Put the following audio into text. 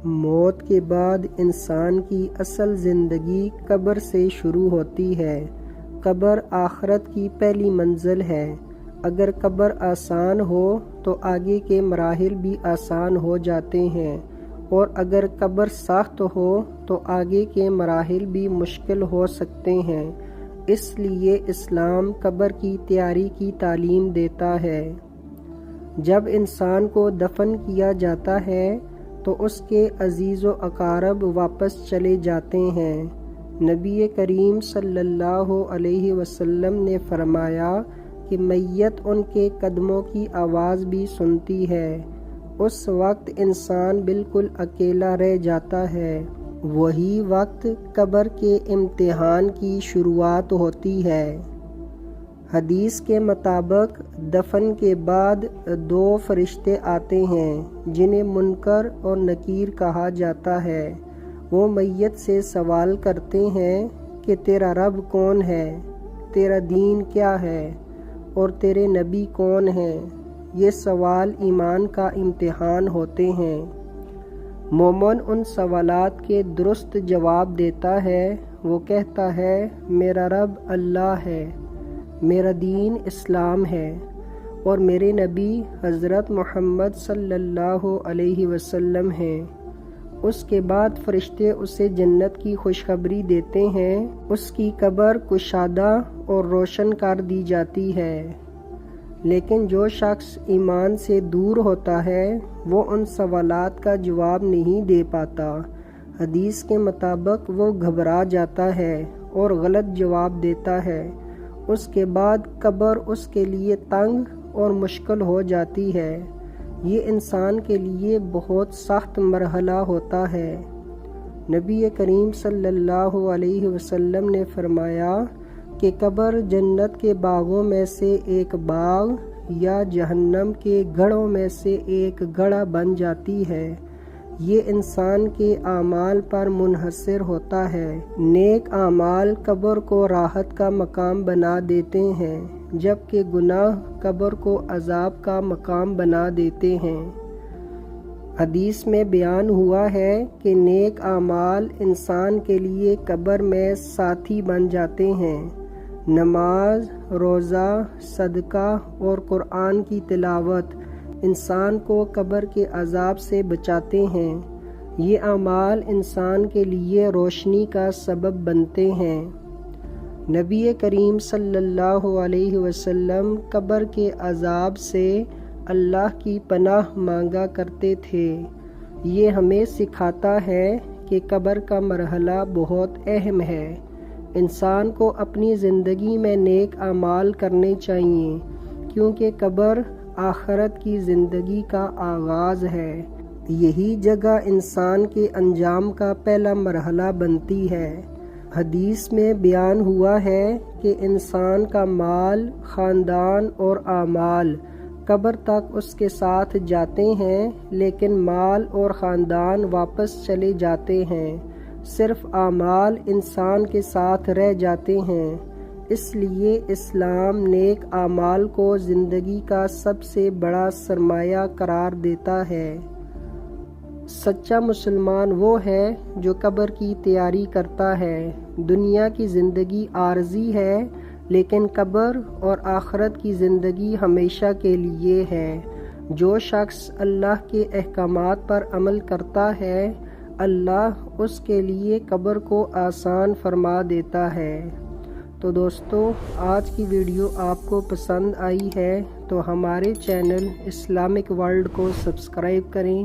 موت کے بعد انسان کی اصل زندگی قبر سے شروع ہوتی ہے۔ قبر آخرت کی پہلی منزل ہے۔ اگر قبر آسان ہو تو آگے کے مراحل بھی آسان ہو جاتے ہیں، اور اگر قبر سخت ہو تو آگے کے مراحل بھی مشکل ہو سکتے ہیں۔ اس لیے اسلام قبر کی تیاری کی تعلیم دیتا ہے۔ جب انسان کو دفن کیا جاتا ہے تو اس کے عزیز و اقارب واپس چلے جاتے ہیں۔ نبی کریم صلی اللہ علیہ وسلم نے فرمایا کہ میت ان کے قدموں کی آواز بھی سنتی ہے۔ اس وقت انسان بالکل اکیلا رہ جاتا ہے۔ وہی وقت قبر کے امتحان کی شروعات ہوتی ہے۔ حدیث کے مطابق دفن کے بعد 2 فرشتے آتے ہیں جنہیں منکر اور نکیر کہا جاتا ہے۔ وہ میت سے سوال کرتے ہیں کہ تیرا رب کون ہے، تیرا دین کیا ہے، اور تیرے نبی کون ہیں۔ یہ سوال ایمان کا امتحان ہوتے ہیں۔ مومن ان سوالات کے درست جواب دیتا ہے۔ وہ کہتا ہے میرا رب اللہ ہے، میرا دین اسلام ہے، اور میرے نبی حضرت محمد صلی اللہ علیہ وسلم ہیں۔ اس کے بعد فرشتے اسے جنت کی خوشخبری دیتے ہیں۔ اس کی قبر کشادہ اور روشن کر دی جاتی ہے۔ لیکن جو شخص ایمان سے دور ہوتا ہے وہ ان سوالات کا جواب نہیں دے پاتا۔ حدیث کے مطابق وہ گھبرا جاتا ہے اور غلط جواب دیتا ہے۔ اس کے بعد قبر اس کے لیے تنگ اور مشکل ہو جاتی ہے۔ یہ انسان کے لیے بہت سخت مرحلہ ہوتا ہے۔ نبی کریم صلی اللہ علیہ وسلم نے فرمایا کہ قبر جنت کے باغوں میں سے ایک باغ یا جہنم کے گڑھوں میں سے ایک گڑھا بن جاتی ہے۔ یہ انسان کے اعمال پر منحصر ہوتا ہے۔ نیک اعمال قبر کو راحت کا مقام بنا دیتے ہیں، جبکہ گناہ قبر کو عذاب کا مقام بنا دیتے ہیں۔ حدیث میں بیان ہوا ہے کہ نیک اعمال انسان کے لیے قبر میں ساتھی بن جاتے ہیں۔ نماز، روزہ، صدقہ اور قرآن کی تلاوت انسان کو قبر کے عذاب سے بچاتے ہیں۔ یہ اعمال انسان کے لیے روشنی کا سبب بنتے ہیں۔ نبی کریم صلی اللہ علیہ وسلم قبر کے عذاب سے اللہ کی پناہ مانگا کرتے تھے۔ یہ ہمیں سکھاتا ہے کہ قبر کا مرحلہ بہت اہم ہے۔ انسان کو اپنی زندگی میں نیک اعمال کرنے چاہیے، کیونکہ قبر آخرت کی زندگی کا آغاز ہے۔ یہی جگہ انسان کے انجام کا پہلا مرحلہ بنتی ہے۔ حدیث میں بیان ہوا ہے کہ انسان کا مال، خاندان اور اعمال قبر تک اس کے ساتھ جاتے ہیں، لیکن مال اور خاندان واپس چلے جاتے ہیں۔ صرف اعمال انسان کے ساتھ رہ جاتے ہیں۔ اس لیے اسلام نیک اعمال کو زندگی کا سب سے بڑا سرمایہ قرار دیتا ہے۔ سچا مسلمان وہ ہے جو قبر کی تیاری کرتا ہے۔ دنیا کی زندگی عارضی ہے، لیکن قبر اور آخرت کی زندگی ہمیشہ کے لیے ہے۔ جو شخص اللہ کے احکامات پر عمل کرتا ہے، اللہ اس کے لیے قبر کو آسان فرما دیتا ہے۔ تو دوستو، آج کی ویڈیو آپ کو پسند آئی ہے تو ہمارے چینل اسلامک ورلڈ کو سبسکرائب کریں۔